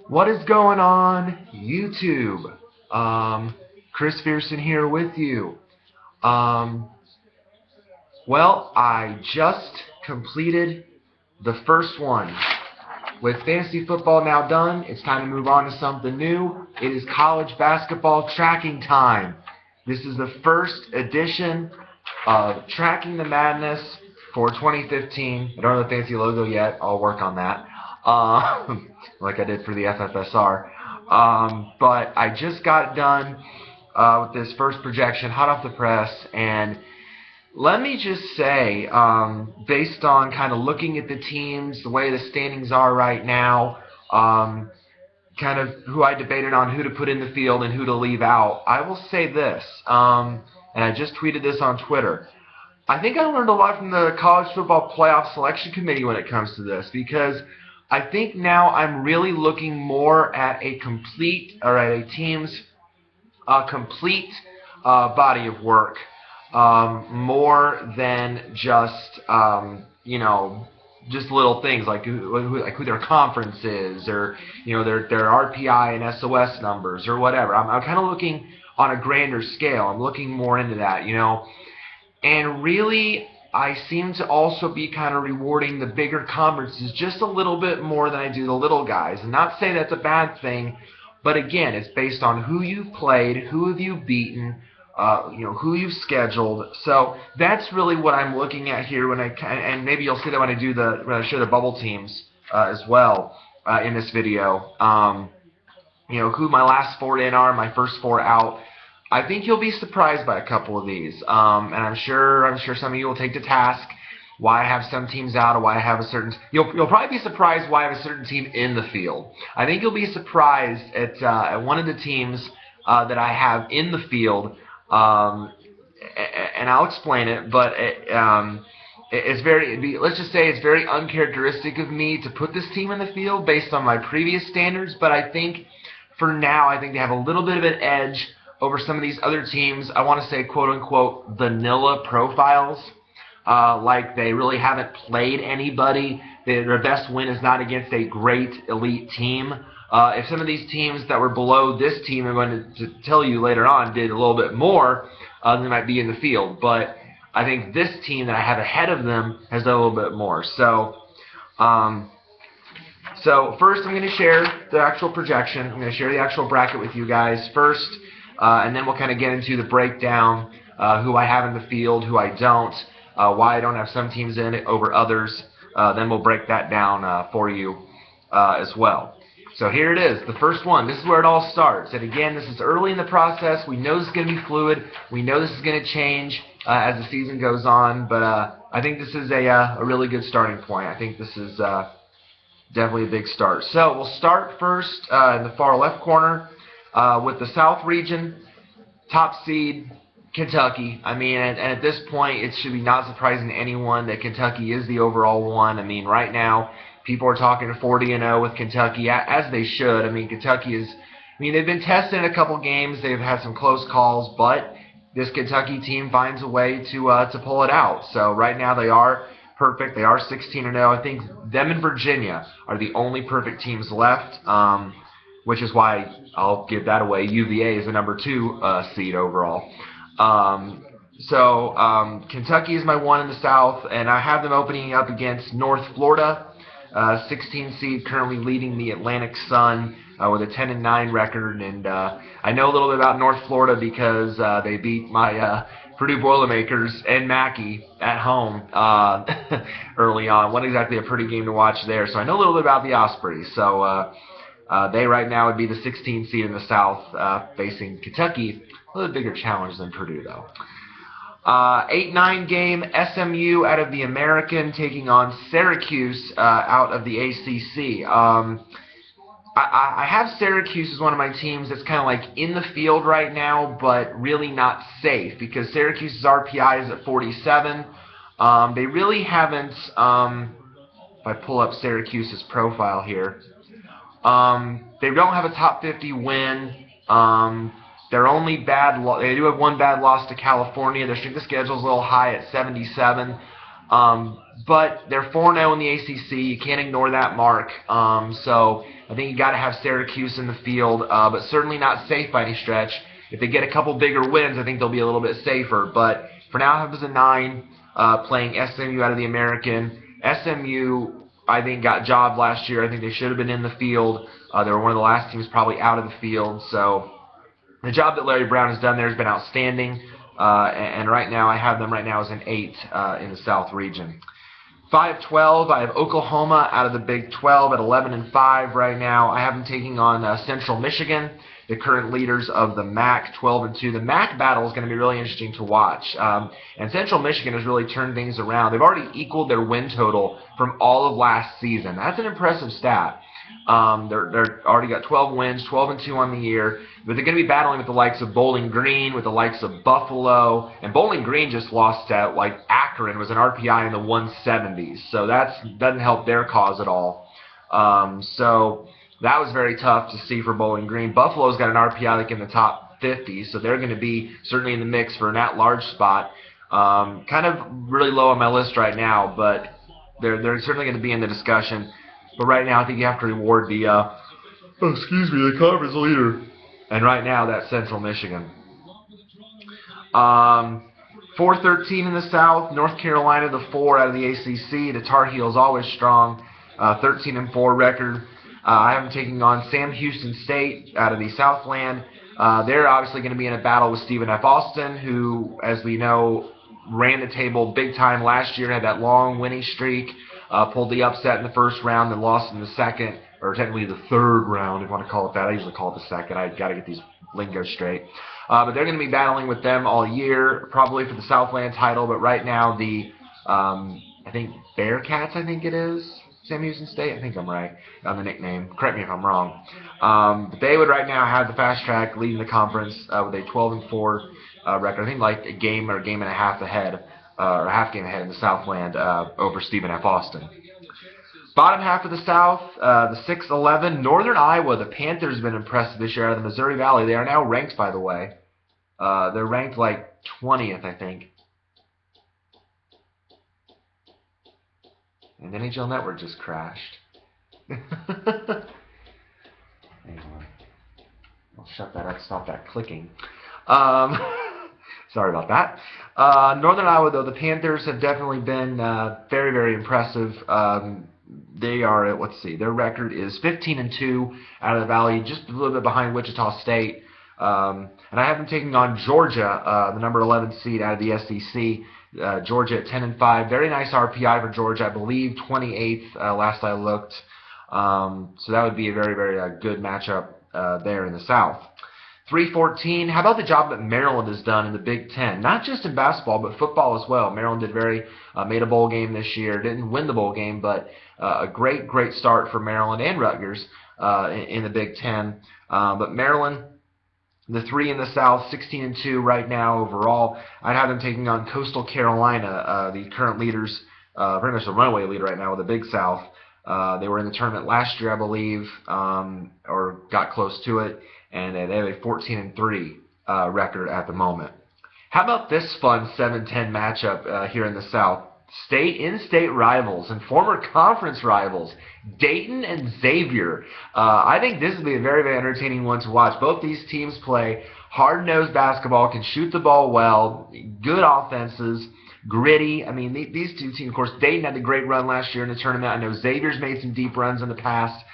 What is going on, YouTube? Chris Fearson here with you. Well, I just completed the first one. With fantasy football now done, it's time to move on to something new. It is college basketball tracking time. This is the first edition of Tracking the Madness for 2015. I don't have the fancy logo yet. I'll work on that, like I did for the FFSR. But I just got done with this first projection, hot off the press, and let me just say, based on kind of looking at the teams, the way the standings are right now, kind of who I debated on who to put in the field and who to leave out, I will say this, and I just tweeted this on Twitter. I think I learned a lot from the College Football Playoff Selection Committee when it comes to this, because I think now I'm really looking more at a team's complete body of work. More than just just little things like who their conference is, or their RPI and SOS numbers or whatever. I'm kind of looking on a grander scale. I'm looking more into that, and really I seem to also be kind of rewarding the bigger conferences just a little bit more than I do the little guys. And not say that's a bad thing, but again, it's based on who you've played, who have you beaten, who you've scheduled. So that's really what I'm looking at here and maybe you'll see that when I show the bubble teams as well in this video. Who my last four in are, my first four out. I think you'll be surprised by a couple of these, and I'm sure some of you will take to task why I have some teams out, or why I have a certain. You'll probably be surprised why I have a certain team in the field. I think you'll be surprised at one of the teams that I have in the field. And I'll explain it, but let's just say it's very uncharacteristic of me to put this team in the field based on my previous standards, but I think for now, I think they have a little bit of an edge over some of these other teams. I want to say, quote-unquote, vanilla profiles, like they really haven't played anybody. Their best win is not against a great elite team. If some of these teams that were below this team, I'm going to tell you later on, did a little bit more, they might be in the field. But I think this team that I have ahead of them has done a little bit more. So first I'm going to share the actual projection. I'm going to share the actual bracket with you guys first, and then we'll kind of get into the breakdown, who I have in the field, who I don't, why I don't have some teams in it over others. Then we'll break that down for you as well. So here it is, the first one. This is where it all starts. And again, this is early in the process. We know this is going to be fluid. We know this is going to change as the season goes on. But I think this is a really good starting point. I think this is definitely a big start. So we'll start first in the far left corner with the South region, top seed, Kentucky. I mean, and at this point, it should be not surprising to anyone that Kentucky is the overall one. I mean, right now, people are talking 40-0 with Kentucky, as they should. I mean, Kentucky is, they've been tested in a couple games. They've had some close calls, but this Kentucky team finds a way to pull it out. So right now they are perfect. They are 16-0. I think them and Virginia are the only perfect teams left, which is why I'll give that away. UVA is the number 2 seed overall. Kentucky is my one in the South, and I have them opening up against North Florida. 16 seed, currently leading the Atlantic Sun with a 10-9 record, and I know a little bit about North Florida because they beat my Purdue Boilermakers and Mackey at home early on. Wasn't exactly a pretty game to watch there, so I know a little bit about the Ospreys. So they right now would be the 16 seed in the South, facing Kentucky. A little bigger challenge than Purdue, though. 8-9 game, SMU out of the American taking on Syracuse out of the ACC. I have Syracuse as one of my teams that's kind of like in the field right now, but really not safe because Syracuse's RPI is at 47. They really haven't, if I pull up Syracuse's profile here, they don't have a top 50 win. Their only bad they do have one bad loss to California. Their strength of schedule is a little high at 77. But they're 4-0 in the ACC. You can't ignore that mark. So I think you got to have Syracuse in the field, but certainly not safe by any stretch. If they get a couple bigger wins, I think they'll be a little bit safer. But for now, I have as a 9, playing SMU out of the American. SMU, I think, got jobbed last year. I think they should have been in the field. They were one of the last teams probably out of the field. So the job that Larry Brown has done there has been outstanding. And right now, I have them right now as an 8 in the South region. 5-12, I have Oklahoma out of the Big 12 at 11-5 right now. I have them taking on Central Michigan, the current leaders of the MAC, 12-2. The MAC battle is going to be really interesting to watch. And Central Michigan has really turned things around. They've already equaled their win total from all of last season. That's an impressive stat. They're already got 12 wins, 12-2 on the year, but they're going to be battling with the likes of Bowling Green, with the likes of Buffalo, and Bowling Green just lost at Akron, was an RPI in the 170s, so that doesn't help their cause at all. So that was very tough to see for Bowling Green. Buffalo's got an RPI in the top 50, so they're going to be certainly in the mix for an at-large spot. Kind of really low on my list right now, but they're certainly going to be in the discussion. But right now, I think you have to reward the conference leader. And right now, that's Central Michigan. 4-13 in the South. North Carolina, the 4 out of the ACC. The Tar Heels always strong. 13-4 record. I have them taking on Sam Houston State out of the Southland. They're obviously going to be in a battle with Stephen F. Austin, who, as we know, ran the table big time last year, had that long winning streak. Pulled the upset in the first round, then lost in the second, or technically the third round, if you want to call it that. I usually call it the second. I got to get these lingo straight. But they're going to be battling with them all year, probably for the Southland title. But right now, the I think Bearcats, I think it is, Sam Houston State. I think I'm right on the nickname. Correct me if I'm wrong. But they would right now have the fast track, leading the conference with a 12-4 record. I think a game or a game and a half ahead. Or a half game ahead in the Southland over Stephen F. Austin. Bottom half of the South, the 6-11, Northern Iowa. The Panthers have been impressive this year out of the Missouri Valley. They are now ranked, by the way. They're ranked 20th, I think. And NHL Network just crashed. Hang on. I'll shut that up, stop that clicking. Sorry about that. Northern Iowa, though, the Panthers have definitely been very, very impressive. They are at, let's see, their record is 15-2 out of the Valley, just a little bit behind Wichita State. And I have them taking on Georgia, the number 11 seed out of the SEC. Georgia at 10-5. Very nice RPI for Georgia, I believe 28th last I looked. So that would be a very, very good matchup there in the South. 3-14. How about the job that Maryland has done in the Big Ten? Not just in basketball, but football as well. Maryland did made a bowl game this year. Didn't win the bowl game, but a great, great start for Maryland and Rutgers in the Big Ten. But Maryland, the 3 in the South, 16-2 right now overall. I'd have them taking on Coastal Carolina, the current leaders, pretty much the runaway leader right now with the Big South. They were in the tournament last year, I believe, or got close to it. And they have a 14-3 record at the moment. How about this fun 7-10 matchup here in the South? In-state rivals and former conference rivals, Dayton and Xavier. I think this will be a very, very entertaining one to watch. Both these teams play hard-nosed basketball, can shoot the ball well, good offenses, gritty. I mean, these two teams, of course, Dayton had a great run last year in the tournament. I know Xavier's made some deep runs in the past.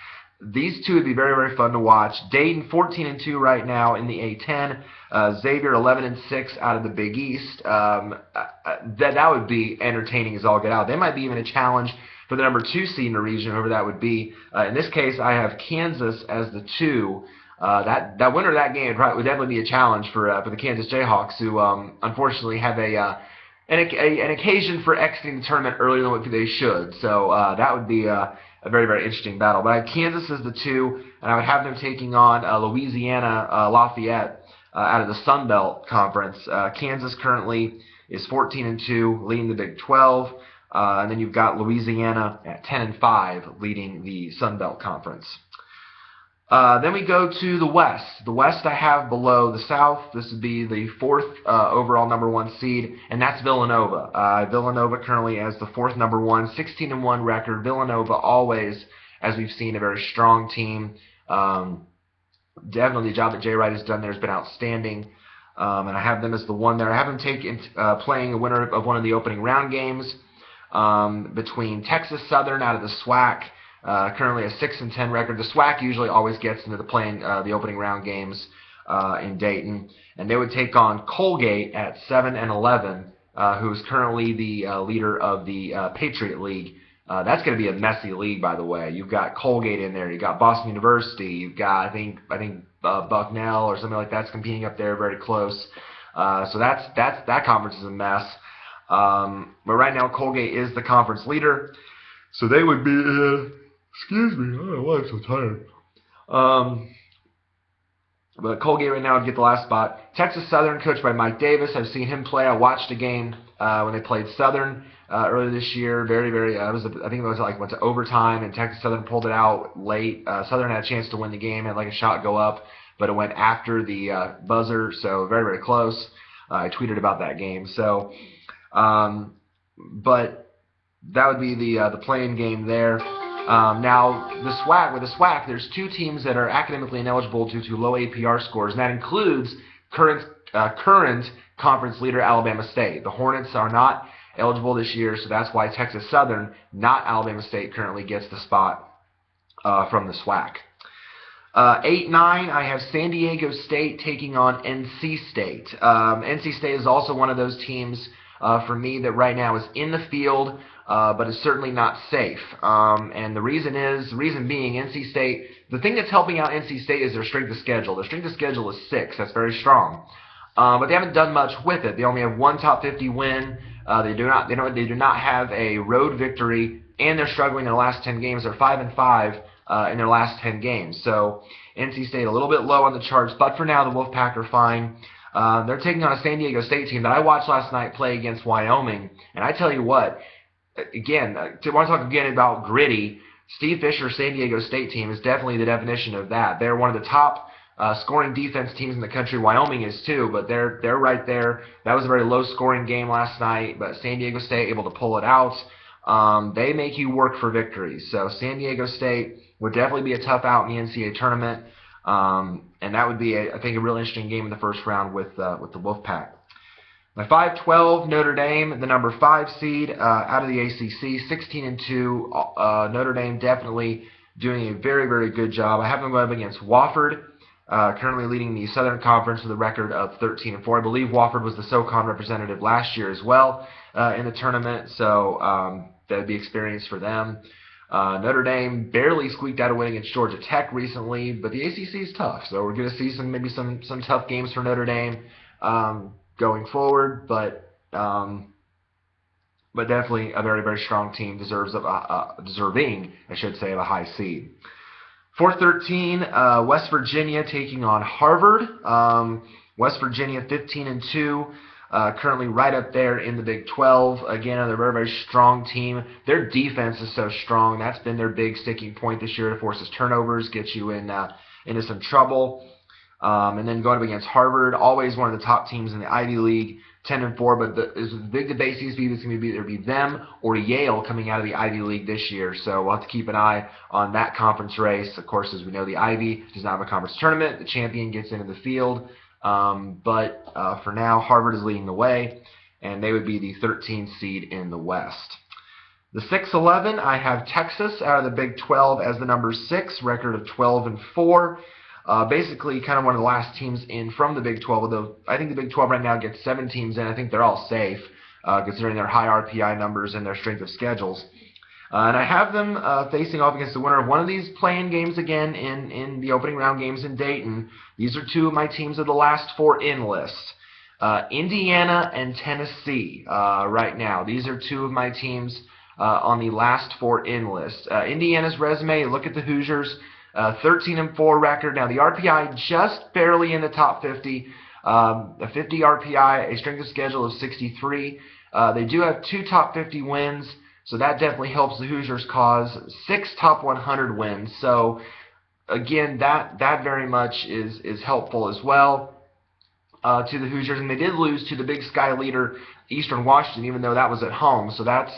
These two would be very, very fun to watch. Dayton 14-2 right now in the A10. Xavier 11-6 out of the Big East. That would be entertaining as all get out. They might be even a challenge for the number 2 seed in the region, whoever that would be. In this case, I have Kansas as the 2. That winner of that game would definitely be a challenge for the Kansas Jayhawks, who unfortunately have an occasion for exiting the tournament earlier than what they should. So that would be a very, very interesting battle. But I have Kansas as the 2, and I would have them taking on Louisiana Lafayette out of the Sun Belt Conference. Kansas currently is 14-2, leading the Big 12. And then you've got Louisiana at 10-5, leading the Sun Belt Conference. Then we go to the West. The West I have below the South. This would be the fourth overall #1 seed, and that's Villanova. Villanova currently as the fourth #1, 16-1 record. Villanova always, as we've seen, a very strong team. Definitely the job that Jay Wright has done there has been outstanding. And I have them as the one there. I have them playing a winner of one of the opening round games between Texas Southern out of the SWAC. Currently a 6-10 record. The SWAC usually always gets into the opening round games in Dayton, and they would take on Colgate at 7-11, who's currently the leader of the Patriot League. That's going to be a messy league, by the way. You've got Colgate in there. You've got Boston University. You've got I think Bucknell or something like that's competing up there, very close. So that conference is a mess. But right now Colgate is the conference leader, so they would be. Excuse me, I don't know why I'm so tired. But Colgate right now would get the last spot. Texas Southern, coached by Mike Davis. I've seen him play. I watched a game when they played Southern earlier this year. Very. I think it was went to overtime, and Texas Southern pulled it out late. Southern had a chance to win the game, had a shot go up, but it went after the buzzer, so very close. I tweeted about that game. So, but that would be the playing game there. Now, with the SWAC, there's two teams that are academically ineligible due to low APR scores, and that includes current conference leader Alabama State. The Hornets are not eligible this year, so that's why Texas Southern, not Alabama State, currently gets the spot from the SWAC. 8-9, I have San Diego State taking on NC State. NC State is also one of those teams for me that right now is in the field, but is certainly not safe. And the reason being NC State, the thing that's helping out NC State is their strength of schedule. Their strength of schedule is 6. That's very strong. But they haven't done much with it. They only have one top 50 win. They do not have a road victory, and they're struggling in the last 10 games. They're 5-5 in their last 10 games. So NC State a little bit low on the charts, but for now the Wolfpack are fine. They're taking on a San Diego State team that I watched last night play against Wyoming, and I tell you what, again, I want to talk again about gritty. Steve Fisher's San Diego State team is definitely the definition of that. They're one of the top scoring defense teams in the country. Wyoming is too, but they're right there. That was a very low-scoring game last night, but San Diego State able to pull it out. They make you work for victories. So San Diego State would definitely be a tough out in the NCAA tournament, and that would be, I think, a real interesting game in the first round with the Wolfpack. My 5-12, Notre Dame, the number 5 seed out of the ACC, 16-2. Notre Dame definitely doing a very good job. I have them going up against Wofford, currently leading the Southern Conference with a record of 13-4. I believe Wofford was the SoCon representative last year as well in the tournament, so that would be experience for them. Notre Dame barely squeaked out a win against Georgia Tech recently, but the ACC is tough, so we're going to see maybe some tough games for Notre Dame going forward, but definitely a very strong team, deserving, I should say, of a high seed. 4-13, West Virginia taking on Harvard. West Virginia 15-2. Currently right up there in the Big 12. Again, another very strong team. Their defense is so strong. That's been their big sticking point this year. It forces turnovers, gets you into some trouble. And then going up against Harvard, always one of the top teams in the Ivy League, 10-4. But the big debate seems to be it's going to either be them or Yale coming out of the Ivy League this year. So we'll have to keep an eye on that conference race. Of course, as we know, the Ivy does not have a conference tournament. The champion gets into the field. But for now, Harvard is leading the way, and they would be the 13th seed in the West. The 6-11, I have Texas out of the Big 12 as the number 6, record of 12-4. Basically, kind of one of the last teams in from the Big 12, although I think the Big 12 right now gets 7 teams in. I think they're all safe, considering their high RPI numbers and their strength of schedules. And I have them facing off against the winner of one of these play-in games again in the opening round games in Dayton. These are 2 of my teams of the last 4 in list. Indiana and Tennessee right now. These are 2 of my teams on the last 4 in list. Indiana's resume, look at the Hoosiers, 13-4 record. Now the RPI just barely in the top 50. A 50 RPI, a strength of schedule of 63. They do have 2 top 50 wins. So that definitely helps the Hoosiers' cause. 6 top 100 wins. So again, that very much is helpful as well to the Hoosiers. And they did lose to the Big Sky leader, Eastern Washington, even though that was at home. So that's,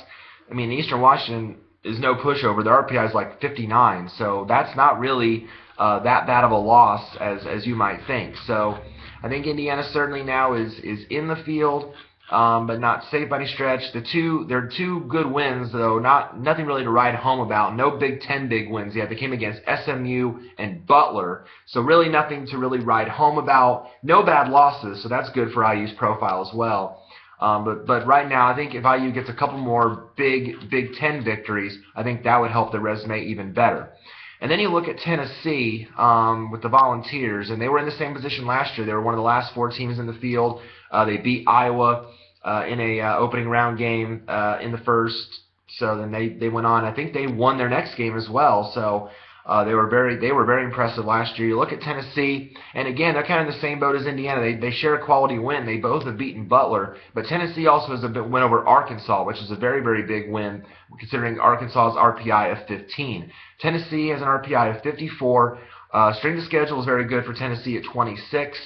I mean, Eastern Washington is no pushover. Their RPI is like 59, so that's not really that bad of a loss as you might think. So I think Indiana certainly now is in the field, but not safe by any stretch. There are two good wins though, nothing really to write home about. No Big Ten big wins yet. They came against SMU and Butler, so really nothing to really write home about. No bad losses, so that's good for IU's profile as well. But right now, I think if IU gets a couple more Big Ten victories, I think that would help their resume even better. And then you look at Tennessee with the Volunteers, and they were in the same position last year. They were one of the last 4 teams in the field. They beat Iowa in a opening round game in the first. So then they went on. I think they won their next game as well. So they were very impressive last year. You look at Tennessee, and again, they're kind of in the same boat as Indiana. They share a quality win. They both have beaten Butler, but Tennessee also has a win over Arkansas, which is a very, very big win considering Arkansas's RPI of 15. Tennessee has an RPI of 54. Strength of schedule is very good for Tennessee at 26.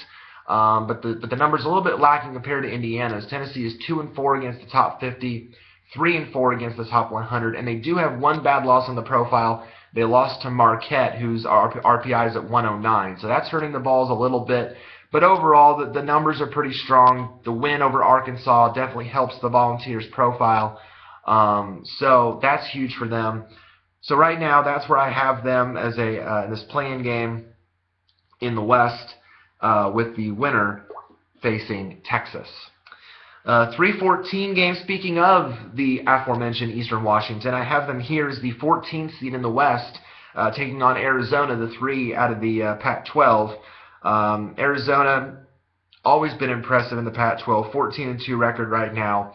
But the number's a little bit lacking compared to Indiana's. Tennessee is 2-4 against the top 50, 3-4 against the top 100, and they do have one bad loss on the profile. They lost to Marquette, whose RPI is at 109, so that's hurting the Vols a little bit. But overall, the numbers are pretty strong. The win over Arkansas definitely helps the Volunteers' profile, so that's huge for them. So right now, that's where I have them as this play-in game in the West, with the winner facing Texas. 3-14 game, speaking of the aforementioned Eastern Washington, I have them here as the 14th seed in the West, taking on Arizona, the 3 out of the Pac-12. Arizona, always been impressive in the Pac-12, 14-2 record right now.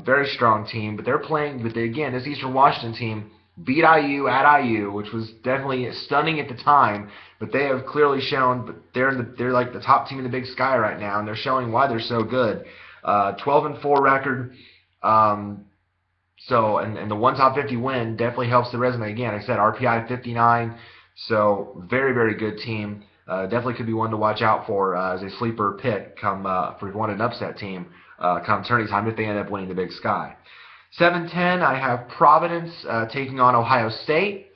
Very strong team, but they're playing, again, this Eastern Washington team beat IU at IU, which was definitely stunning at the time, but they have clearly shown they're like the top team in the Big Sky right now, and they're showing why they're so good. 12-4 record, so and the one top 50 win definitely helps the resume. Again, like I said, RPI 59, so very, very good team. Definitely could be one to watch out for as a sleeper pick come for if you want an upset team come tourney time if they end up winning the Big Sky. 7-10, I have Providence taking on Ohio State.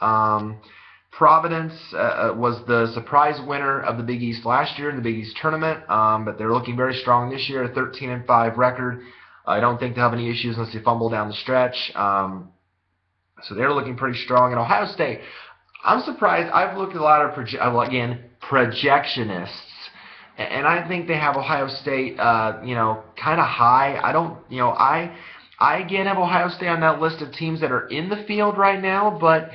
Providence was the surprise winner of the Big East last year in the Big East tournament, but they're looking very strong this year, a 13-5 record. I don't think they'll have any issues unless they fumble down the stretch. So they're looking pretty strong. And Ohio State, I'm surprised. I've looked at a lot of projectionists, and I think they have Ohio State, kind of high. I again have Ohio State on that list of teams that are in the field right now, but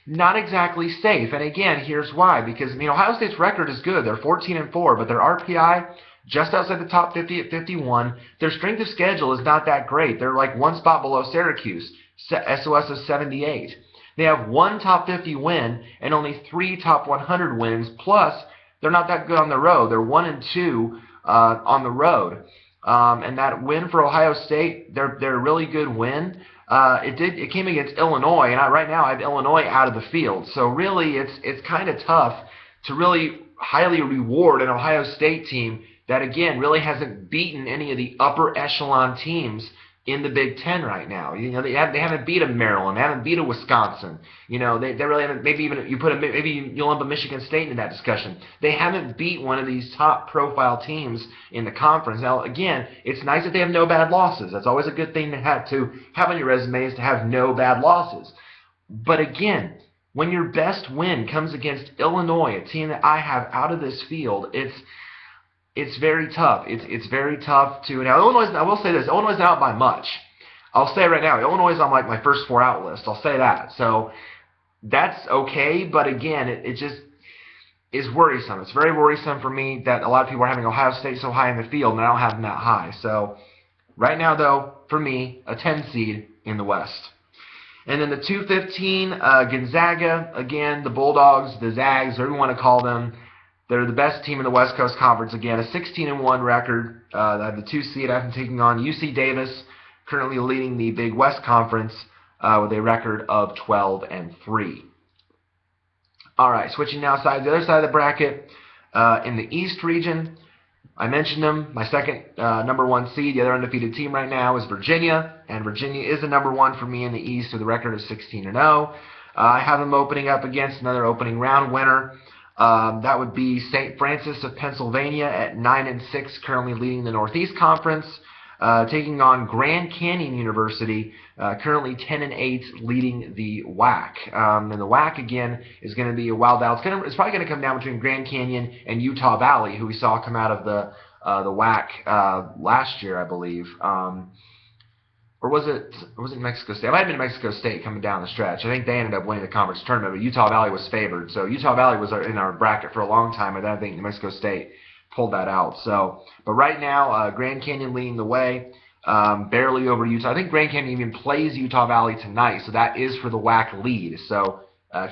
not exactly safe. And again, here's why. Because Ohio State's record is good. They're 14-4, but their RPI just outside the top 50 at 51. Their strength of schedule is not that great. They're like one spot below Syracuse. SOS is 78. They have one top 50 win and only 3 top 100 wins. Plus, they're not that good on the road. They're 1-2 on the road. And that win for Ohio State, they're a really good win. It came against Illinois, and right now I have Illinois out of the field. So really, it's kind of tough to really highly reward an Ohio State team that again really hasn't beaten any of the upper echelon teams in the Big Ten right now. They haven't beat a Maryland, they haven't beat a Wisconsin. They really haven't. Maybe even you'll lump a Michigan State into that discussion. They haven't beat one of these top profile teams in the conference. Now again, it's nice that they have no bad losses. That's always a good thing to have on your resume, is to have no bad losses. But again, when your best win comes against Illinois, a team that I have out of this field, it's very tough. It's very tough to. Now Illinois, I will say this: Illinois is not out by much. I'll say right now, Illinois is on like my first 4 out list. I'll say that. So that's okay, but again, it just is worrisome. It's very worrisome for me that a lot of people are having Ohio State so high in the field, and I don't have them that high. So right now, though, for me, a 10 seed in the West. And then the 2-15, Gonzaga, again, the Bulldogs, the Zags, whatever you want to call them. They're the best team in the West Coast Conference. Again, a 16-1 record. The 2 seed after taking on UC Davis, currently leading the Big West Conference with a record of 12-3. All right, switching now sides, the other side of the bracket, in the East region, I mentioned them. My second number one seed, the other undefeated team right now is Virginia, and Virginia is the number one for me in the East with a record of 16-0. I have them opening up against another opening round winner. That would be St. Francis of Pennsylvania at 9-6, currently leading the Northeast Conference, taking on Grand Canyon University, currently 10-8, leading the WAC. And the WAC again is going to be a wild out. It's probably going to come down between Grand Canyon and Utah Valley, who we saw come out of the WAC last year, I believe. Or was it Mexico State? It might have been Mexico State coming down the stretch. I think they ended up winning the conference tournament, but Utah Valley was favored. So Utah Valley was in our bracket for a long time, and then I think New Mexico State pulled that out. So, but right now, Grand Canyon leading the way, barely over Utah. I think Grand Canyon even plays Utah Valley tonight, so that is for the WAC lead. So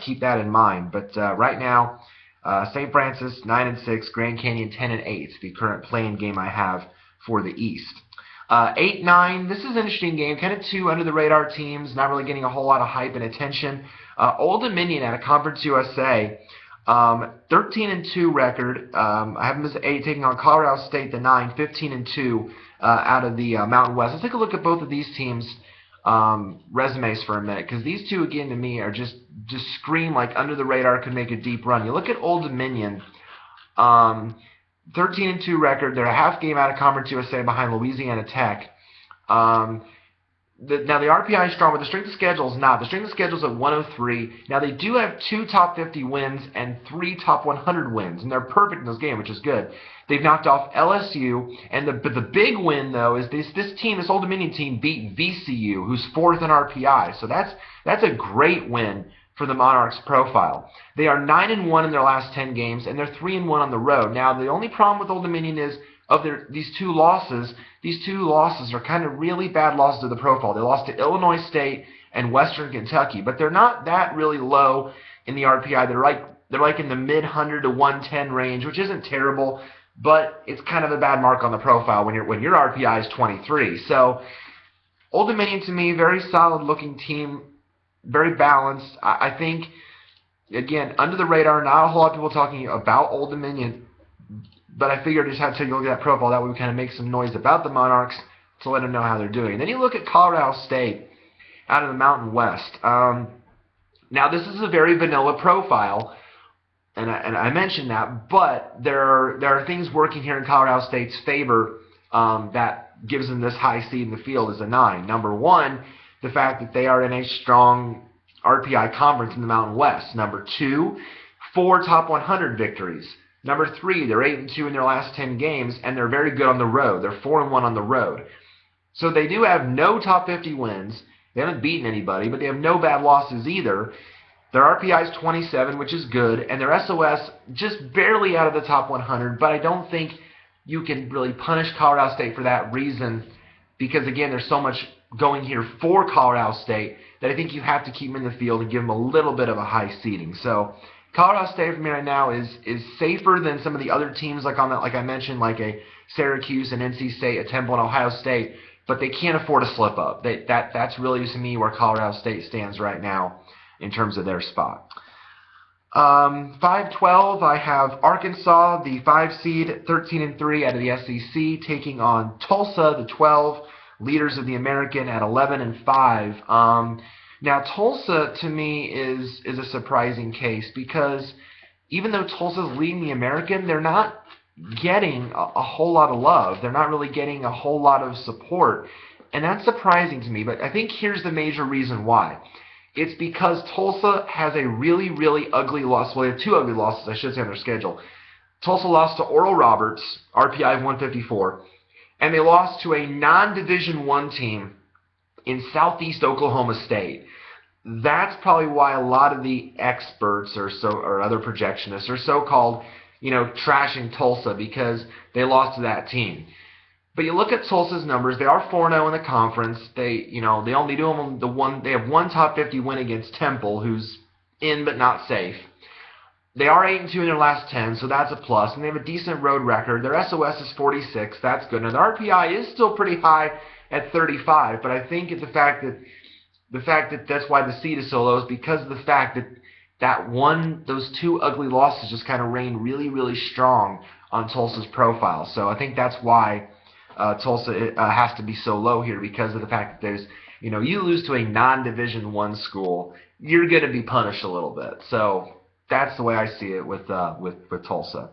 keep that in mind. But right now, St. Francis 9-6, Grand Canyon 10-8, the current playing game I have for the East. 8-9, this is an interesting game. Kind of two under-the-radar teams, not really getting a whole lot of hype and attention. Old Dominion out of Conference USA, 13-2 record. I have them as 8, taking on Colorado State, the 9, 15-2 out of the Mountain West. Let's take a look at both of these teams' resumes for a minute, because these two, again, to me, are just scream like under the radar, could make a deep run. You look at Old Dominion. 13-2 record. They're a half game out of Conference USA behind Louisiana Tech. Now the RPI is strong, but the strength of schedule is not. The strength of schedule is at 103. Now they do have 2 top 50 wins and 3 top 100 wins, and they're perfect in those games, which is good. They've knocked off LSU, and the big win though is this team, this Old Dominion team, beat VCU, who's 4th in RPI. So that's a great win for the Monarchs profile. They are 9-1 in their last 10 games, and they're 3-1 on the road. Now, the only problem with Old Dominion is these two losses are kind of really bad losses to the profile. They lost to Illinois State and Western Kentucky, but they're not that really low in the RPI. They're like in the mid 100 to 110 range, which isn't terrible, but it's kind of a bad mark on the profile when your RPI is 23. So, Old Dominion to me, very solid looking team. Very balanced. I think, again, under the radar, not a whole lot of people talking about Old Dominion, but I figured I just had to take a look at that profile. That way we kind of make some noise about the Monarchs to let them know how they're doing. And then you look at Colorado State out of the Mountain West. Now, this is a very vanilla profile, and I mentioned that, but there are things working here in Colorado State's favor that gives them this high seed in the field as a 9. Number one, the fact that they are in a strong RPI conference in the Mountain West. Number 2, 4 top 100 victories. Number 3, they're 8-2 in their last 10 games, and they're very good on the road. They're 4-1 on the road. So they do have no top 50 wins. They haven't beaten anybody, but they have no bad losses either. Their RPI is 27, which is good, and their SOS just barely out of the top 100, but I don't think you can really punish Colorado State for that reason because, again, there's so much going here for Colorado State that I think you have to keep them in the field and give them a little bit of a high seeding. So Colorado State for me right now is safer than some of the other teams like I mentioned, like a Syracuse and NC State, a Temple and Ohio State, but they can't afford a slip up. That's really to me where Colorado State stands right now in terms of their spot. 5-12, I have Arkansas, the 5 seed, 13-3 out of the SEC, taking on Tulsa, the 12 leaders of the American at 11-5. Now Tulsa to me is a surprising case because even though Tulsa's leading the American, they're not getting a whole lot of love. They're not really getting a whole lot of support, and that's surprising to me. But I think here's the major reason why. It's because Tulsa has a really, really ugly loss. Well, they have 2 ugly losses, I should say, on their schedule. Tulsa lost to Oral Roberts, RPI of 154. And they lost to a non-Division I team in southeast Oklahoma State. That's probably why a lot of the experts or other projectionists are so-called, trashing Tulsa because they lost to that team. But you look at Tulsa's numbers; they are 4-0 in the conference. They only do them They have 1 top 50 win against Temple, who's in but not safe. They are 8-2 in their last 10, so that's a plus, and they have a decent road record. Their SOS is 46. That's good. Now, the RPI is still pretty high at 35, but I think it's the fact that that's why the seed is so low is because of the fact that those two ugly losses just kind of rained really, really strong on Tulsa's profile. So I think that's why Tulsa has to be so low here, because of the fact that there's, you lose to a non-Division I school, you're going to be punished a little bit. So that's the way I see it with Tulsa.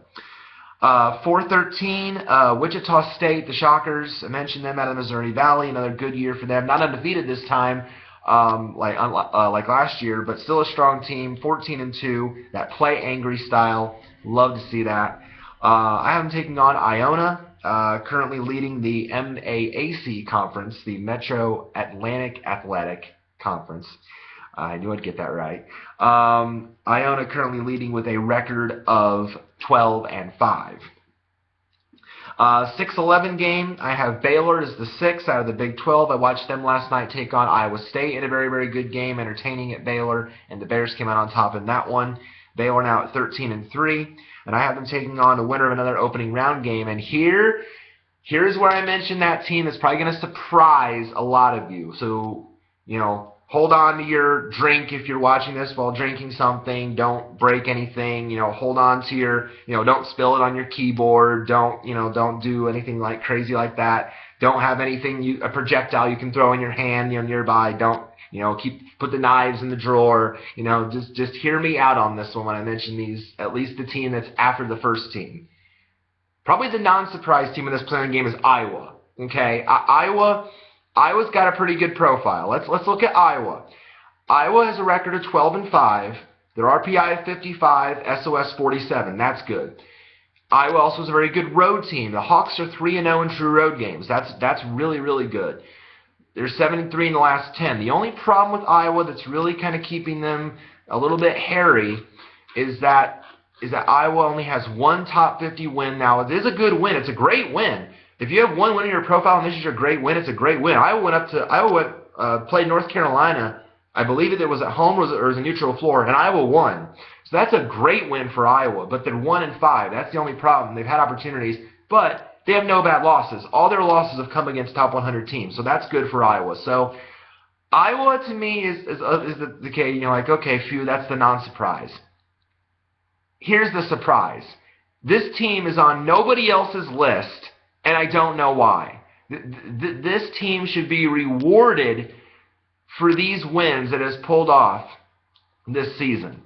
4-13, Wichita State, the Shockers. I mentioned them out of the Missouri Valley. Another good year for them. Not undefeated this time, like last year, but still a strong team. 14-2. That play angry style. Love to see that. I have them taking on Iona, currently leading the MAAC conference, the Metro Atlantic Athletic Conference. I knew I'd get that right. Iona currently leading with a record of 12-5. 6-11 game, I have Baylor as the 6th out of the Big 12. I watched them last night take on Iowa State in a very, very good game, entertaining at Baylor, and the Bears came out on top in that one. Baylor now at 13-3, and I have them taking on the winner of another opening round game. And here's where I mentioned that team that's probably going to surprise a lot of you. So, hold on to your drink if you're watching this while drinking something. Don't break anything. Hold on to your, don't spill it on your keyboard. Don't do anything like crazy like that. Don't have anything, a projectile you can throw in your hand, nearby. Don't, put the knives in the drawer. Just hear me out on this one when I mention these, at least the team that's after the first team. Probably the non-surprise team in this playing game is Iowa. Okay, Iowa's got a pretty good profile. Let's look at Iowa. Iowa has a record of 12-5. Their RPI of 55, SOS 47. That's good. Iowa also is a very good road team. The Hawks are 3-0 in true road games. That's really, really good. They're 7-3 in the last 10. The only problem with Iowa that's really kind of keeping them a little bit hairy is that Iowa only has one top 50 win. Now, it is a good win. It's a great win. If you have one win in your profile and this is your great win, it's a great win. Iowa played North Carolina. I believe it was at home or it was a neutral floor, and Iowa won. So that's a great win for Iowa, but they're 1-5. That's the only problem. They've had opportunities, but they have no bad losses. All their losses have come against top 100 teams, so that's good for Iowa. So Iowa, to me, is the case. Okay, phew, that's the non-surprise. Here's the surprise. This team is on nobody else's list, and I don't know why. This team should be rewarded for these wins it has pulled off this season.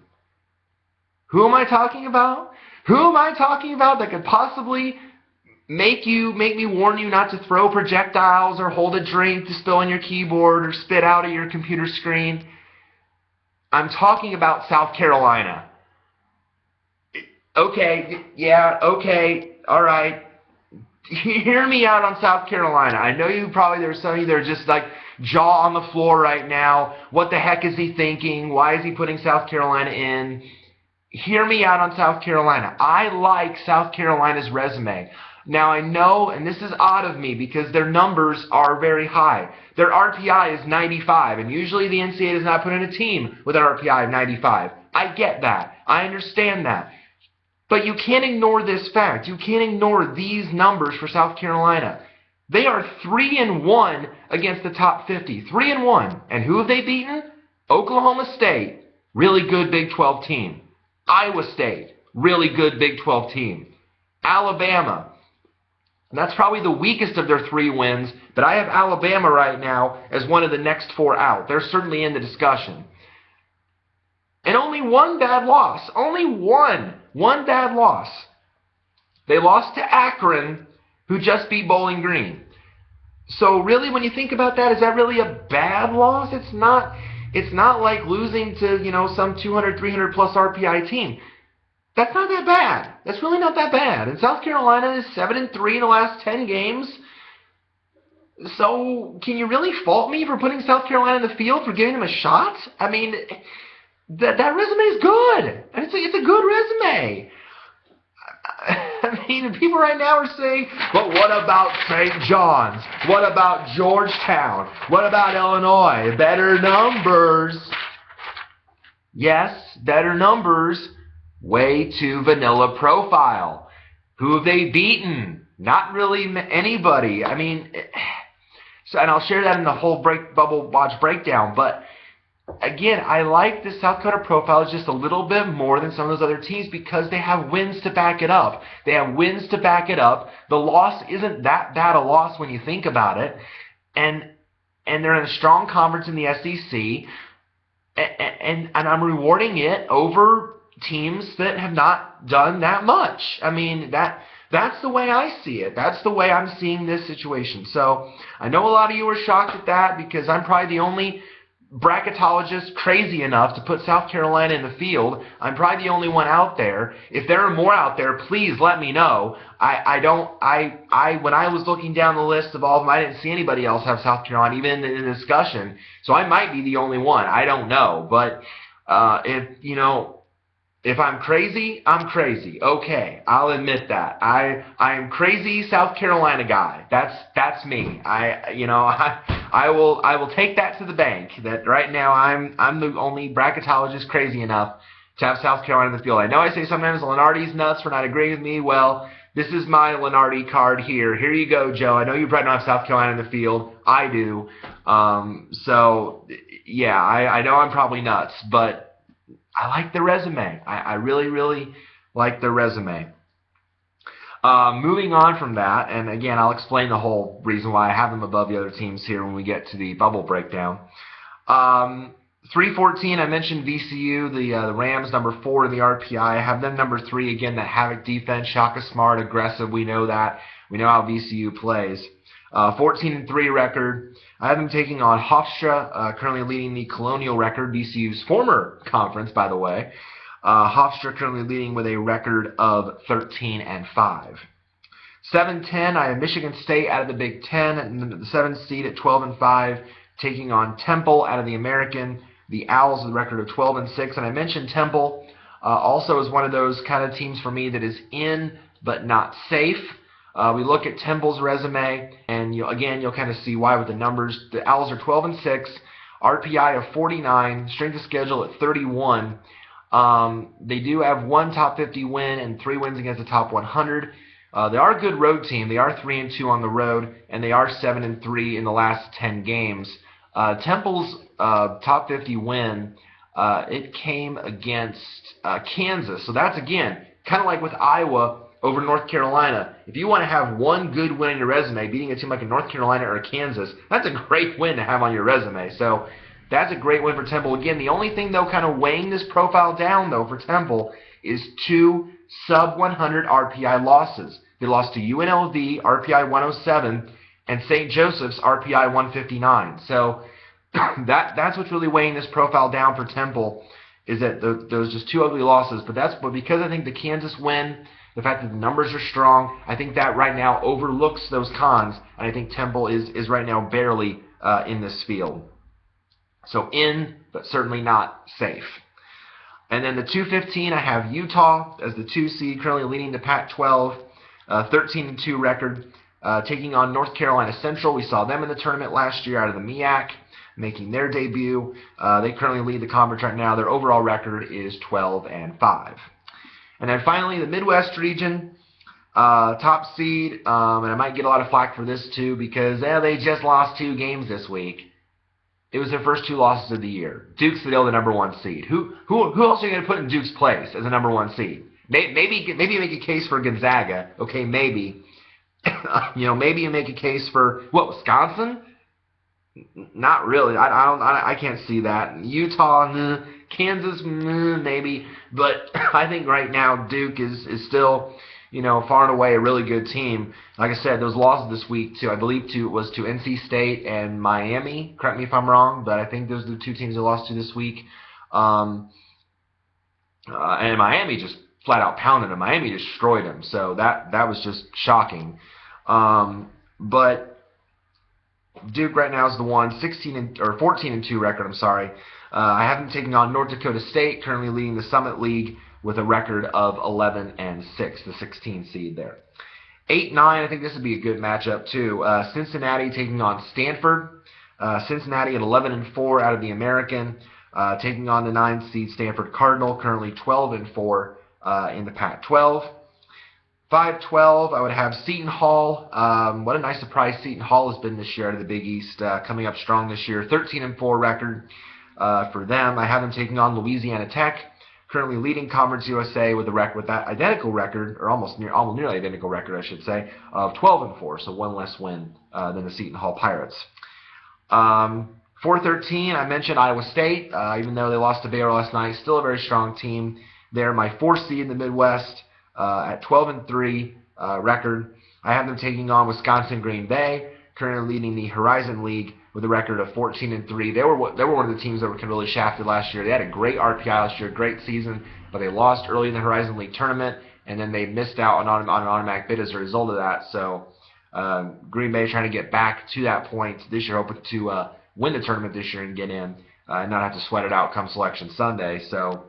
Who am I talking about? Who am I talking about that could possibly make me warn you not to throw projectiles or hold a drink to spill on your keyboard or spit out of your computer screen? I'm talking about South Carolina. Okay, yeah, okay, all right. Hear me out on South Carolina. I know there's some of you that are just like jaw on the floor right now. What the heck is he thinking? Why is he putting South Carolina in? Hear me out on South Carolina. I like South Carolina's resume. Now I know, and this is odd of me because their numbers are very high. Their RPI is 95, and usually the NCAA does not put in a team with an RPI of 95. I get that. I understand that. But you can't ignore this fact. You can't ignore these numbers for South Carolina. They are 3-1 against the top 50. 3-1. And who have they beaten? Oklahoma State, really good Big 12 team. Iowa State, really good Big 12 team. Alabama, and that's probably the weakest of their 3 wins, but I have Alabama right now as one of the next 4 out. They're certainly in the discussion. And only one bad loss. Only one bad loss. They lost to Akron, who just beat Bowling Green. So really, when you think about that, is that really a bad loss? It's not like losing to, some 200, 300 plus RPI team. That's not that bad. That's really not that bad. And South Carolina is 7-3 in the last 10 games. So can you really fault me for putting South Carolina in the field, for giving them a shot? I mean, that resume is good. And it's a good resume. I mean, people right now are saying, but what about St. John's? What about Georgetown? What about Illinois? Better numbers. Yes, better numbers. Way too vanilla profile. Who have they beaten? Not really anybody. I mean, and I'll share that in the whole Bubble Watch breakdown, but again, I like the South Dakota profile is just a little bit more than some of those other teams because they have wins to back it up. They have wins to back it up. The loss isn't that bad a loss when you think about it. And they're in a strong conference in the SEC. And I'm rewarding it over teams that have not done that much. I mean, that's the way I see it. That's the way I'm seeing this situation. So I know a lot of you are shocked at that because I'm probably the only bracketologist crazy enough to put South Carolina in the field. I'm probably the only one out there. If there are more out there, please let me know. When I was looking down the list of all of them, I didn't see anybody else have South Carolina even in the discussion. So I might be the only one. I don't know. But if I'm crazy, I'm crazy. Okay, I'll admit that. I am crazy South Carolina guy. That's me. I will take that to the bank. That right now I'm the only bracketologist crazy enough to have South Carolina in the field. I know I say sometimes Lenardi's nuts for not agreeing with me. Well, this is my Lenardi card here. Here you go, Joe. I know you probably don't have South Carolina in the field. I do. So yeah, I know I'm probably nuts, but I like the resume. I really, really like the resume. Moving on from that, and again, I'll explain the whole reason why I have them above the other teams here when we get to the bubble breakdown. 314, I mentioned VCU, the Rams, number 4 in the RPI. I have them number 3, again, that Havoc defense, Shaka Smart, aggressive. We know that. We know how VCU plays. 14-3 record. I have them taking on Hofstra, currently leading the Colonial record, VCU's former conference, by the way. Hofstra currently leading with a record of 13-5. 7-10, I have Michigan State out of the Big Ten, and the 7th seed at 12-5, taking on Temple out of the American. The Owls with a record of 12-6, and I mentioned Temple also is one of those kind of teams for me that is in but not safe. We look at Temple's resume, and you'll kind of see why with the numbers. The Owls are 12-6, RPI of 49, strength of schedule at 31. They do have one top 50 win and 3 wins against the top 100. They are a good road team. They are 3-2 on the road, and they are 7-3 in the last 10 games. Temple's top 50 win, it came against Kansas. So that's, again, kind of like with Iowa over North Carolina. If you want to have one good win on your resume, beating a team like a North Carolina or a Kansas, that's a great win to have on your resume. So that's a great win for Temple. Again, the only thing, though, kind of weighing this profile down, though, for Temple is 2 sub-100 RPI losses. They lost to UNLV, RPI 107, and St. Joseph's, RPI 159. So that's what's really weighing this profile down for Temple, is that those just 2 ugly losses. But because I think the Kansas win, the fact that the numbers are strong, I think that right now overlooks those cons, and I think Temple is right now barely in this field. So in, but certainly not safe. And then the 215, I have Utah as the 2 seed, currently leading the Pac-12, 13-2 record, taking on North Carolina Central. We saw them in the tournament last year out of the MEAC, making their debut. They currently lead the conference right now. Their overall record is 12-5. And then finally, the Midwest region, top seed, and I might get a lot of flack for this too because they just lost 2 games this week. It was their first 2 losses of the year. Duke's still the number 1 seed. Who else are you going to put in Duke's place as a number 1 seed? Maybe you make a case for Gonzaga. Okay, maybe. Maybe you make a case for Wisconsin? Not really. I can't see that. Utah, Kansas, maybe. But I think right now Duke is still, far and away a really good team. Like I said, those losses this week I believe was to NC State and Miami. Correct me if I'm wrong, but I think those are the 2 teams they lost to this week. And Miami just flat out pounded them. Miami destroyed them. So that was just shocking. But Duke right now is the one, 14-2 record. I'm sorry. I have them taking on North Dakota State, currently leading the Summit League with a record of 11-6, the 16 seed there. 8-9, I think this would be a good matchup too. Cincinnati taking on Stanford. Cincinnati at 11-4 out of the American, taking on the 9 seed Stanford Cardinal, currently 12-4 in the Pac-12. 5-12, I would have Seton Hall. What a nice surprise Seton Hall has been this year out of the Big East, coming up strong this year. 13-4 record. for them. I have them taking on Louisiana Tech, currently leading Conference USA with that identical record, or almost nearly identical record, I should say, of 12-4, so one less win than the Seton Hall Pirates. 4-13, I mentioned Iowa State, even though they lost to Baylor last night, still a very strong team. They're my 4th seed in the Midwest at 12-3 record. I have them taking on Wisconsin Green Bay, currently leading the Horizon League with a record of 14-3. They were one of the teams that were really shafted last year. They had a great RPI last year, great season, but they lost early in the Horizon League tournament, and then they missed out on an automatic bid as a result of that. So Green Bay trying to get back to that point this year, hoping to win the tournament this year and get in, and not have to sweat it out come Selection Sunday. So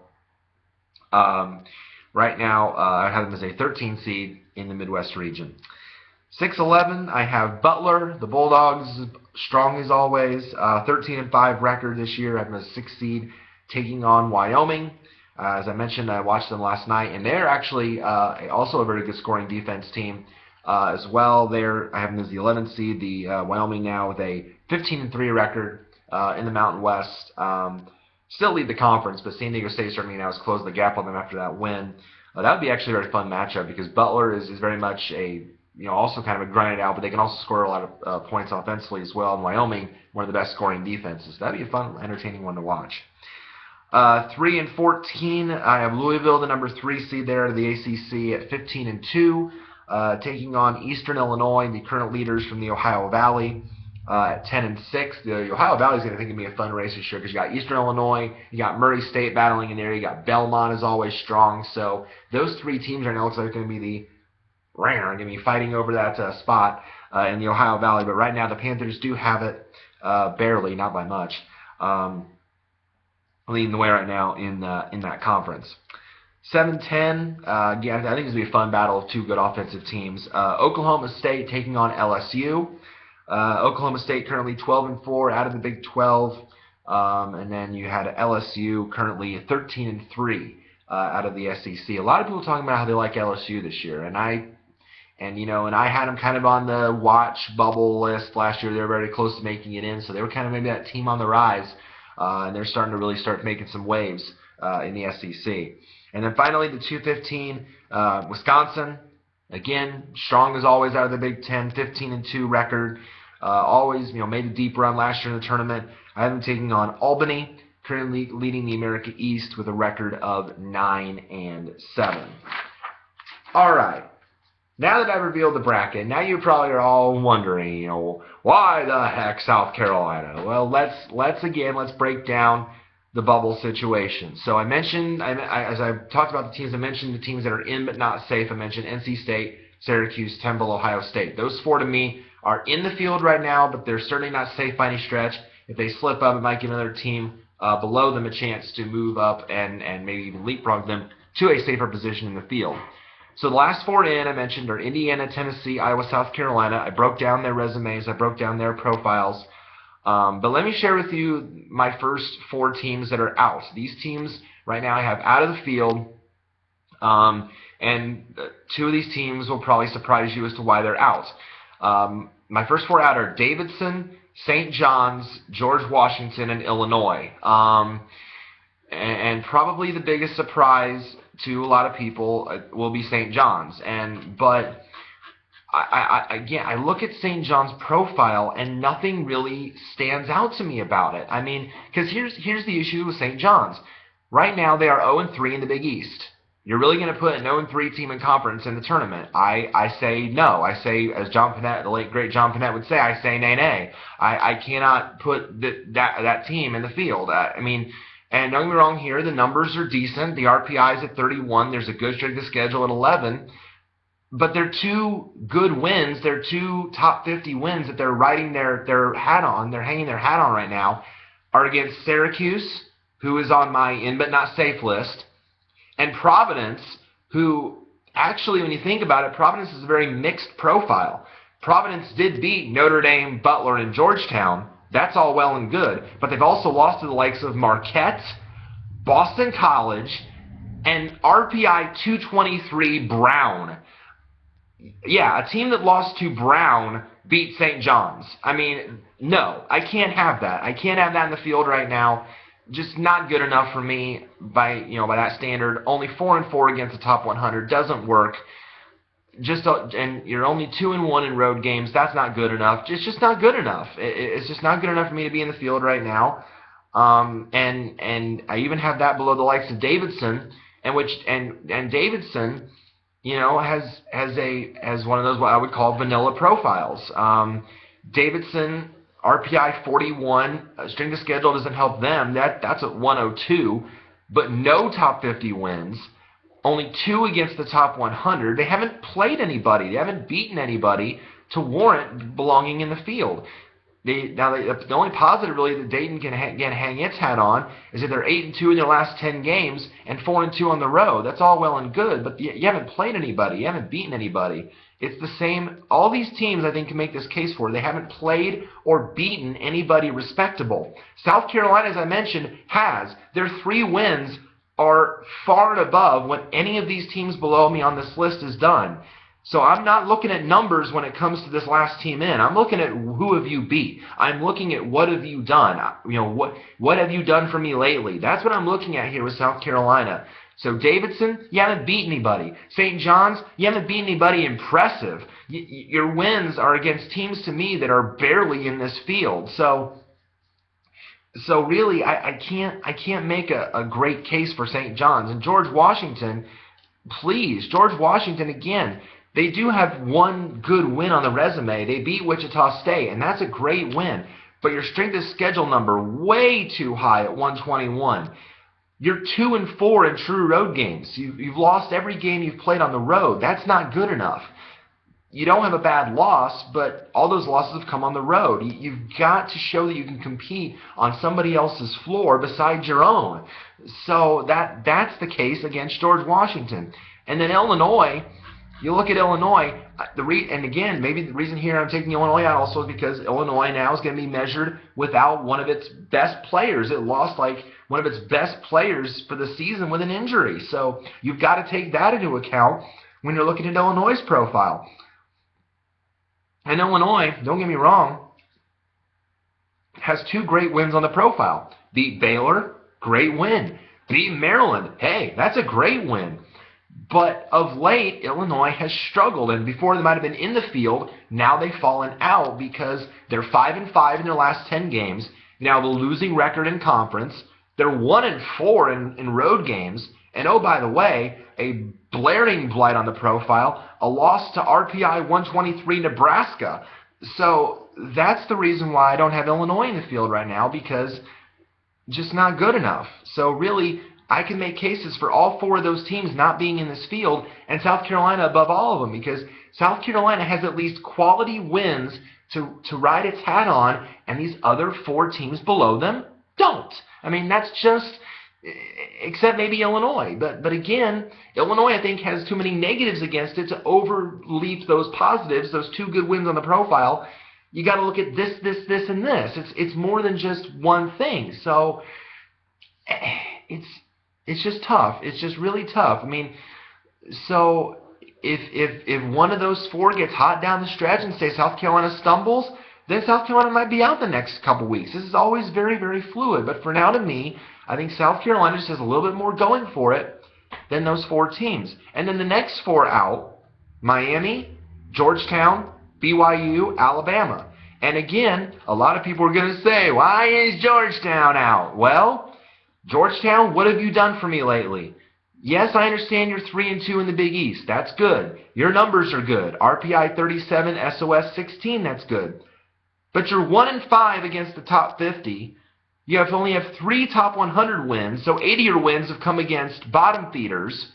right now I have them as a 13 seed in the Midwest region. 6-11, I have Butler, the Bulldogs, strong as always, 13-5 record this year. I have them as 6th seed, taking on Wyoming. As I mentioned, I watched them last night, and they're actually also a very good scoring defense team as well. I have them as the 11th seed, the Wyoming now with a 15-3 record in the Mountain West. Still lead the conference, but San Diego State certainly now has closed the gap on them after that win. That would be actually a very fun matchup because Butler is very much also kind of a grinded out, but they can also score a lot of points offensively as well. And Wyoming, one of the best scoring defenses. That'd be a fun, entertaining one to watch. 3-14, I have Louisville, the number 3 seed there of the ACC at 15-2, taking on Eastern Illinois, the current leaders from the Ohio Valley, at 10-6. The Ohio Valley is going to be a fun race this year because you got Eastern Illinois, you got Murray State battling in there, you got Belmont is always strong. So those 3 teams right now looks like they're going to be going to be fighting over that spot in the Ohio Valley. But right now the Panthers do have it barely, not by much, leading the way right now in that conference. 7-10, again, I think it's going to be a fun battle of 2 good offensive teams. Oklahoma State taking on LSU. Oklahoma State currently 12-4 out of the Big 12, and then you had LSU currently 13-3 out of the SEC. A lot of people talking about how they like LSU this year, and I had them kind of on the watch bubble list last year. They were very close to making it in, so they were kind of maybe that team on the rise, and they're starting to really start making some waves in the SEC. And then finally, the 2-15, Wisconsin, again, strong as always out of the Big Ten, 15-2 record. Always, made a deep run last year in the tournament. I have them taking on Albany, currently leading the America East with a record of 9-7. All right. Now that I've revealed the bracket, now you probably are all wondering, why the heck South Carolina? Well, let's break down the bubble situation. So I mentioned, as I talked about the teams, I mentioned the teams that are in but not safe. I mentioned NC State, Syracuse, Temple, Ohio State. Those 4 to me are in the field right now, but they're certainly not safe by any stretch. If they slip up, it might give another team below them a chance to move up and maybe even leapfrog them to a safer position in the field. So the last 4 in, I mentioned, are Indiana, Tennessee, Iowa, South Carolina. I broke down their resumes. I broke down their profiles. But let me share with you my first 4 teams that are out. These teams right now I have out of the field, and 2 of these teams will probably surprise you as to why they're out. My first 4 out are Davidson, St. John's, George Washington, and Illinois. And probably the biggest surprise to a lot of people will be St. John's. But I look at St. John's profile and nothing really stands out to me about it. I mean, because here's the issue with St. John's. Right now they are 0-3 in the Big East. You're really going to put an 0-3 team in conference in the tournament? I say no. I say, as John Panette, the late great John Panette would say, I say nay. I cannot put that team in the field. And don't get me wrong here, the numbers are decent. The RPI is at 31. There's a good strength of schedule at 11. But they're 2 good wins. They're 2 top 50 wins that they're riding their hat on. They're hanging their hat on right now. Are against Syracuse, who is on my in but not safe list, and Providence, who actually, when you think about it, Providence is a very mixed profile. Providence did beat Notre Dame, Butler, and Georgetown. That's all well and good. But they've also lost to the likes of Marquette, Boston College, and RPI 223 Brown. Yeah, a team that lost to Brown beat St. John's. I mean, no, I can't have that. I can't have that in the field right now. just not good enough for me by that standard. Only 4-4 against the top 100 doesn't work. And you're only 2-1 in road games. That's not good enough. It's just not good enough. It's just not good enough for me to be in the field right now. And I even have that below the likes of Davidson, and Davidson, has one of those what I would call vanilla profiles. Davidson RPI 41, strength of schedule doesn't help them. That's at 102, but no top 50 wins. Only 2 against the top 100. They haven't played anybody. They haven't beaten anybody to warrant belonging in the field. The only positive really that Dayton can hang its hat on is that they're 8-2 in their last 10 games and 4-2 on the road. That's all well and good, but you haven't played anybody. You haven't beaten anybody. It's the same. All these teams, I think, can make this case for. They haven't played or beaten anybody respectable. South Carolina, as I mentioned, has. Their 3 wins are far and above what any of these teams below me on this list has done. So I'm not looking at numbers when it comes to this last team in. I'm looking at who have you beat. I'm looking at what have you done. What have you done for me lately? That's what I'm looking at here with South Carolina. So Davidson, you haven't beat anybody. St. John's, you haven't beat anybody impressive. Your wins are against teams to me that are barely in this field. So really, I can't make a great case for St. John's. And George Washington, please, George Washington again. They do have one good win on the resume. They beat Wichita State, and that's a great win. But your strength of schedule number way too high at 121. You're 2-4 in true road games. You've lost every game you've played on the road. That's not good enough. You don't have a bad loss, but all those losses have come on the road. You've got to show that you can compete on somebody else's floor besides your own. So that's the case against George Washington. And then Illinois, you look at Illinois, and again, maybe the reason here I'm taking Illinois out also is because Illinois now is going to be measured without one of its best players. It lost like one of its best players for the season with an injury. So you've got to take that into account when you're looking at Illinois' profile. And Illinois, don't get me wrong, has 2 great wins on the profile. Beat Baylor, great win. Beat Maryland, hey, that's a great win. But of late, Illinois has struggled, and before they might have been in the field, now they've fallen out because they're 5-5 in their last 10 games. Now the losing record in conference. They're 1-4 in road games. And oh, by the way, a blaring blight on the profile, a loss to RPI 123 Nebraska. So that's the reason why I don't have Illinois in the field right now, because just not good enough. So really, I can make cases for all 4 of those teams not being in this field, and South Carolina above all of them, because South Carolina has at least quality wins to ride its hat on, and these other 4 teams below them don't. I mean, that's just, except maybe Illinois. But again, Illinois, I think, has too many negatives against it to overleap those positives, those 2 good wins on the profile. You got to look at this, and this. It's more than just one thing. So it's just tough. It's just really tough. I mean, so if one of those 4 gets hot down the stretch and say South Carolina stumbles, then South Carolina might be out the next couple weeks. This is always very, very fluid. But for now, to me, I think South Carolina just has a little bit more going for it than those 4 teams. And then the next 4 out, Miami, Georgetown, BYU, Alabama. And again, a lot of people are going to say, why is Georgetown out? Well, Georgetown, what have you done for me lately? Yes, I understand you're 3-2 in the Big East. That's good. Your numbers are good. RPI 37, SOS 16, that's good. But you're 1-5 against the top 50. You only have 3 top 100 wins, so 80 of your wins have come against bottom feeders.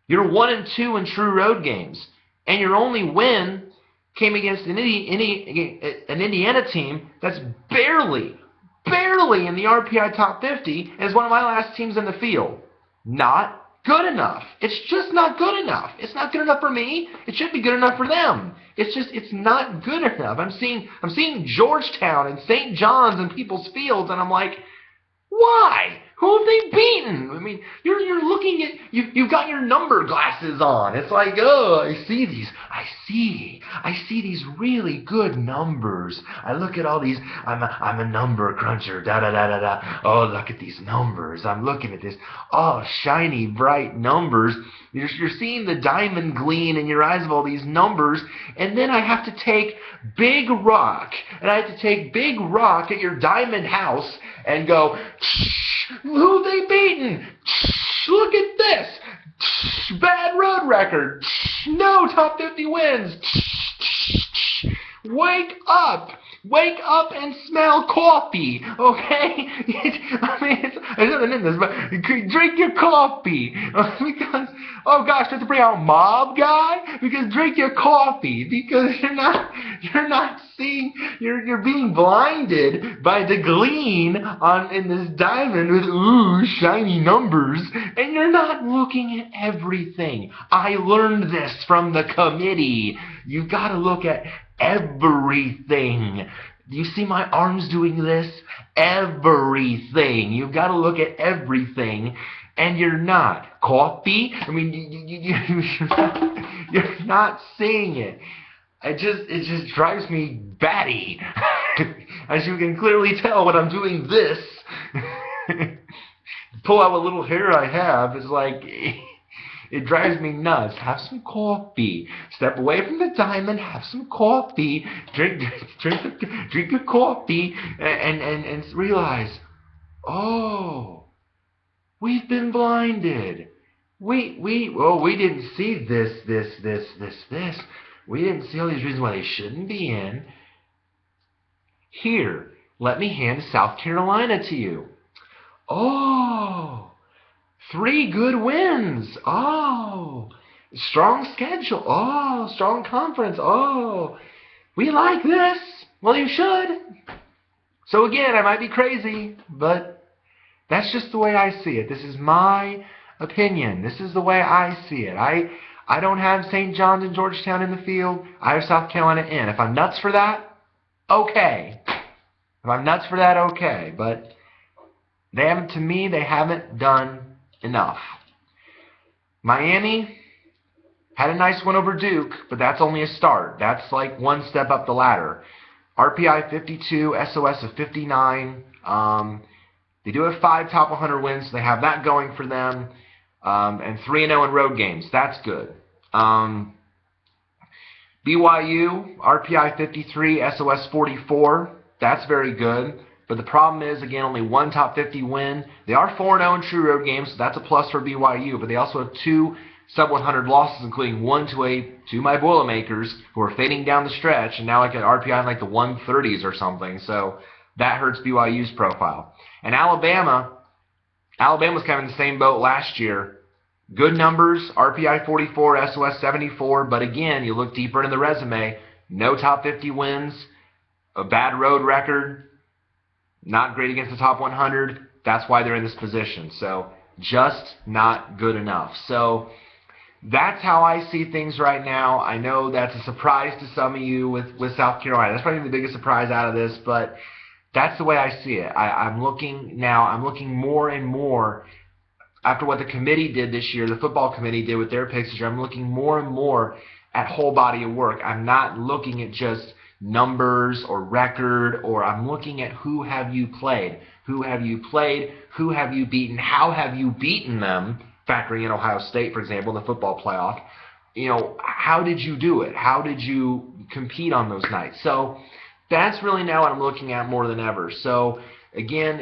You're 1-2 in true road games. And your only win came against an Indiana team that's barely in the RPI top 50 and is one of my last teams in the field. Not good enough. It's just not good enough. It's not good enough for me. It should be good enough for them. It's not good enough. I'm seeing Georgetown and St. John's in people's fields, and I'm like, why? Who have they beaten? I mean, you're looking at you've got your number glasses on. It's like, oh, I see these really good numbers. I look at all these. I'm a number cruncher. Da da da da da. Oh, look at these numbers. I'm looking at this. Oh, shiny, bright numbers. You're seeing the diamond gleam in your eyes of all these numbers, and then I have to take Big Rock, and I have to take Big Rock at your diamond house and go, who they beaten? Look at this. Bad road record. No top 50 wins. Wake up. Wake up and smell coffee, okay? I mean, there's nothing in this, but drink your coffee. Because, oh gosh, do I have to bring out Mob Guy? Because drink your coffee. Because you're not seeing, you're being blinded by the gleam in this diamond with, ooh, shiny numbers. And you're not looking at everything. I learned this from the committee. You've got to look at everything. Do you see my arms doing this? Everything. You've got to look at everything, and you're not. Coffee? I mean, you're not seeing it. It just drives me batty. As you can clearly tell when I'm doing this. Pull out what little hair I have. It's like... It drives me nuts. Have some coffee. Step away from the diamond. Have some coffee. Drink your coffee, and realize, oh, we've been blinded. We didn't see this. We didn't see all these reasons why they shouldn't be in. Here, let me hand South Carolina to you. Oh. 3 good wins. Oh, strong schedule. Oh, strong conference. Oh, we like this. Well, you should. So again, I might be crazy, but that's just the way I see it. This is my opinion. This is the way I see it. I don't have St. John's and Georgetown in the field. I have South Carolina in. If I'm nuts for that, okay. If I'm nuts for that, okay. But they haven't done enough. Miami had a nice win over Duke, but that's only a start. That's like one step up the ladder. RPI 52, SOS of 59. They do have 5 top 100 wins, so they have that going for them. And 3-0 in road games. That's good. BYU, RPI 53, SOS 44. That's very good. But the problem is, again, only 1 top 50 win. They are 4-0 in true road games, so that's a plus for BYU. But they also have 2 sub-100 losses, including 1 to my Boilermakers, who are fading down the stretch, and now like an RPI in like the 130s or something. So that hurts BYU's profile. And Alabama's kind of in the same boat last year. Good numbers, RPI 44, SOS 74. But again, you look deeper into the resume, no top 50 wins, a bad road record. Not great against the top 100. That's why they're in this position. So just not good enough. So that's how I see things right now. I know that's a surprise to some of you with South Carolina. That's probably the biggest surprise out of this, but that's the way I see it. I'm looking more and more after what the committee did this year, the football committee did with their picks this year. I'm looking more and more at whole body of work. I'm not looking at just numbers or record, or I'm looking at who have you played, who have you beaten, how have you beaten them, factoring in Ohio State, for example, in the football playoff. How did you do it? How did you compete on those nights? So that's really now what I'm looking at more than ever. So again,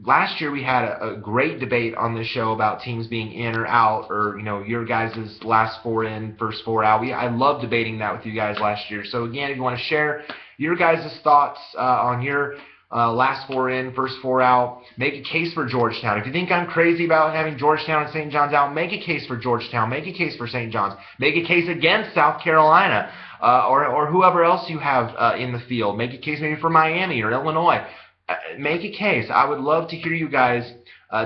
last year we had a great debate on this show about teams being in or out, or your guys' last 4 in, first 4 out. I love debating that with you guys last year. So again, if you want to share your guys' thoughts on your last 4 in, first 4 out, make a case for Georgetown. If you think I'm crazy about having Georgetown and St. John's out, make a case for Georgetown, make a case for St. John's, make a case against South Carolina, or whoever else you have in the field. Make a case maybe for Miami or Illinois. Make a case. I would love to hear you guys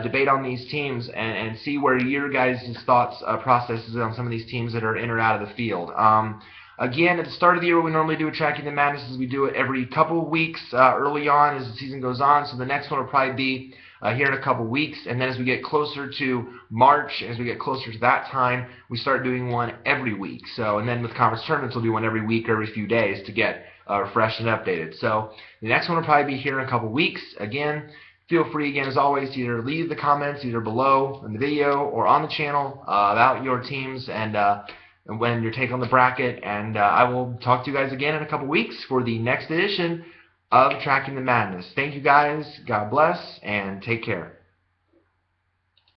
debate on these teams and see where your guys' thoughts processes on some of these teams that are in or out of the field. Again, at the start of the year, what we normally do at Tracking the Madness is we do it every couple of weeks early on as the season goes on. So the next one will probably be here in a couple weeks, and then as we get closer to March, as we get closer to that time, we start doing one every week. So, and then with conference tournaments, we'll do one every week or every few days to get refreshed and updated. So the next one will probably be here in a couple weeks. Again, feel free, again, as always, to either leave the comments either below in the video or on the channel about your teams and when your take on the bracket. And I will talk to you guys again in a couple weeks for the next edition of Tracking the Madness. Thank you guys. God bless and take care.